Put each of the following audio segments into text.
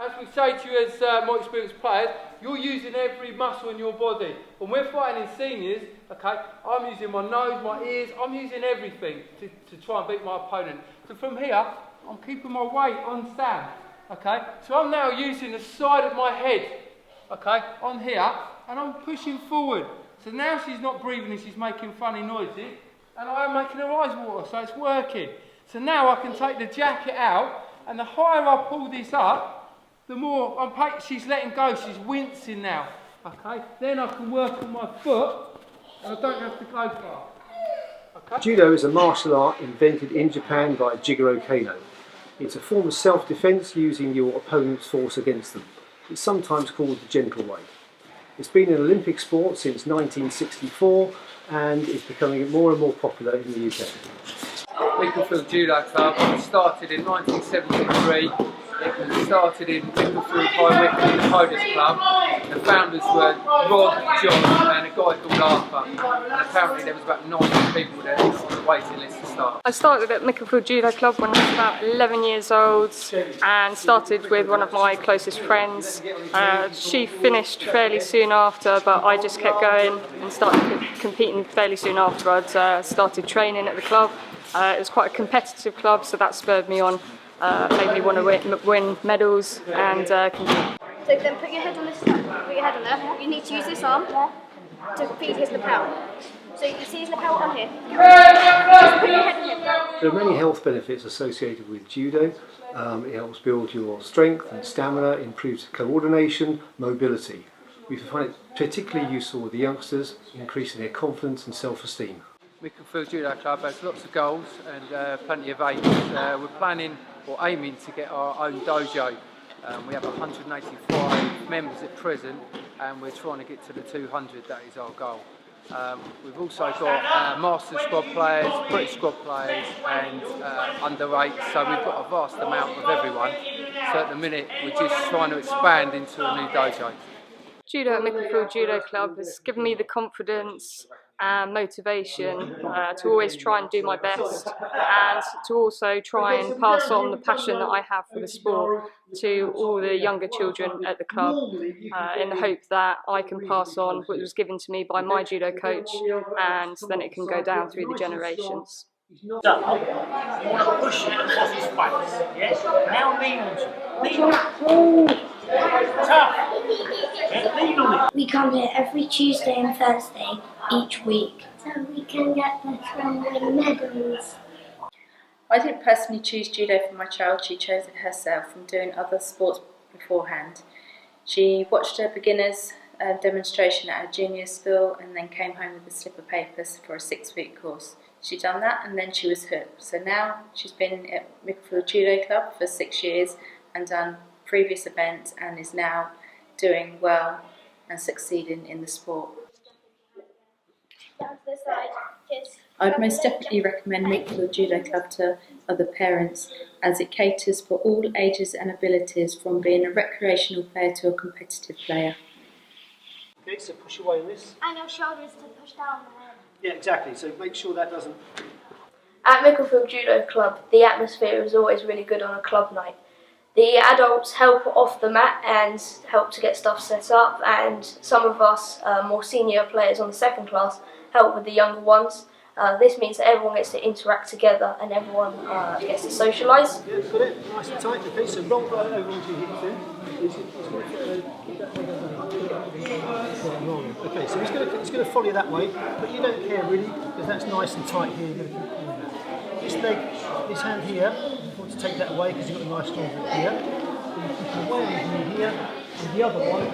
As we say to you as more experienced players, you're using every muscle in your body. When we're fighting in seniors, okay, I'm using my nose, my ears, I'm using everything to try and beat my opponent. So from here, I'm keeping my weight on Sam, okay? So I'm now using the side of my head, okay, on here, and I'm pushing forward. So now she's not breathing and she's making funny noises, and I am making her eyes water, so it's working. So now I can take the jacket out, and the higher I pull this up, the more she's letting go, she's wincing now, okay? Then I can work on my foot, and I don't have to go far. Okay? Judo is a martial art invented in Japan by Jigoro Kano. It's a form of self-defense using your opponent's force against them. It's sometimes called the gentle way. It's been an Olympic sport since 1964 and is becoming more and more popular in the UK. Micklefield Judo Club started in 1973. It was started in Micklefield by Wycombe Coders Club. The founders were Rod, John and a guy called Arthur. And apparently there was about 90 people there on the waiting list to start. I started at Micklefield Judo Club when I was about 11 years old and started with one of my closest friends. She finished fairly soon after, but I just kept going and started competing fairly soon afterwards. Started training at the club. It was quite a competitive club, so that spurred me on. Made me want to win medals and compete. So then put your head on this side, put your head on there. You need to use this arm to feed his lapel. So you see his lapel on here. Just put your head on him. There are many health benefits associated with judo. It helps build your strength and stamina, improves coordination, mobility. We find it particularly useful with the youngsters, increasing their confidence and self-esteem. Micklefield Judo Club has lots of goals and plenty of aims. We're planning or aiming to get our own dojo. We have 185 members at present and we're trying to get to the 200, that is our goal. We've also got master squad players, British squad players and under 8, so we've got a vast amount of everyone. So at the minute we're just trying to expand into a new dojo. Judo at Micklefield Judo Club has given me the confidence and motivation to always try and do my best and to also try and pass on the passion that I have for the sport to all the younger children at the club in the hope that I can pass on what was given to me by my judo coach and then it can go down through the generations. So, you want to push it across his face, yes? Now lean on it. Lean up. Tough. Yeah, lean on it. We come here every Tuesday and Thursday each week. So we can get better and win medals. I didn't personally choose judo for my child, she chose it herself from doing other sports beforehand. She watched a beginner's demonstration at her junior school and then came home with a slip of papers for a 6-week course. She'd done that and then she was hooked. So now she's been at Micklefield Judo Club for 6 years and done previous events and is now doing well and succeeding in the sport. Down to the side. Cheers. I'd most definitely recommend Micklefield Judo Club to other parents as it caters for all ages and abilities from being a recreational player to a competitive player. Okay, so push away on this. And your shoulders to push down the head. Yeah, exactly, so make sure that doesn't... At Micklefield Judo Club, the atmosphere is always really good on a club night. The adults help off the mat and help to get stuff set up, and some of us more senior players on the second class help with the younger ones. This means that everyone gets to interact together and everyone gets to socialise. Yeah, got it, nice and tight. Okay, so roll right over onto your hips then. Okay, so he's going to follow you that way, but you don't care really, because that's nice and tight here. You're going to keep doing that. This leg, this hand here, you want to take that away because you've got a nice strong grip here. Then you keep it away with me here, and the other one,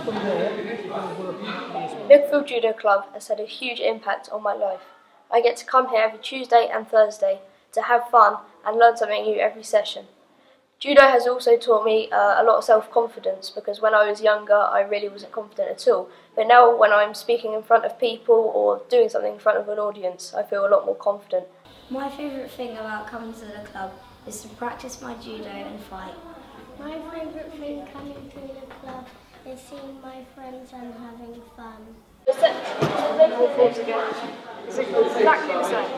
from there, you're going to work. Micklefield Judo Club has had a huge impact on my life. I get to come here every Tuesday and Thursday to have fun and learn something new every session. Judo has also taught me a lot of self-confidence, because when I was younger I really wasn't confident at all. But now when I'm speaking in front of people or doing something in front of an audience, I feel a lot more confident. My favourite thing about coming to the club is to practice my judo and fight. My favourite thing coming to the club is seeing my friends and having fun. It's exactly the same.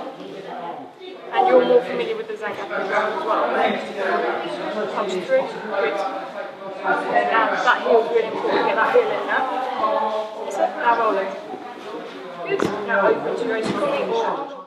And you're more familiar with the Zangat background as well. Punch through, good. Now that heel's really important, get that heel in now. That's it, now rolling. Good. Now open to your straight forward.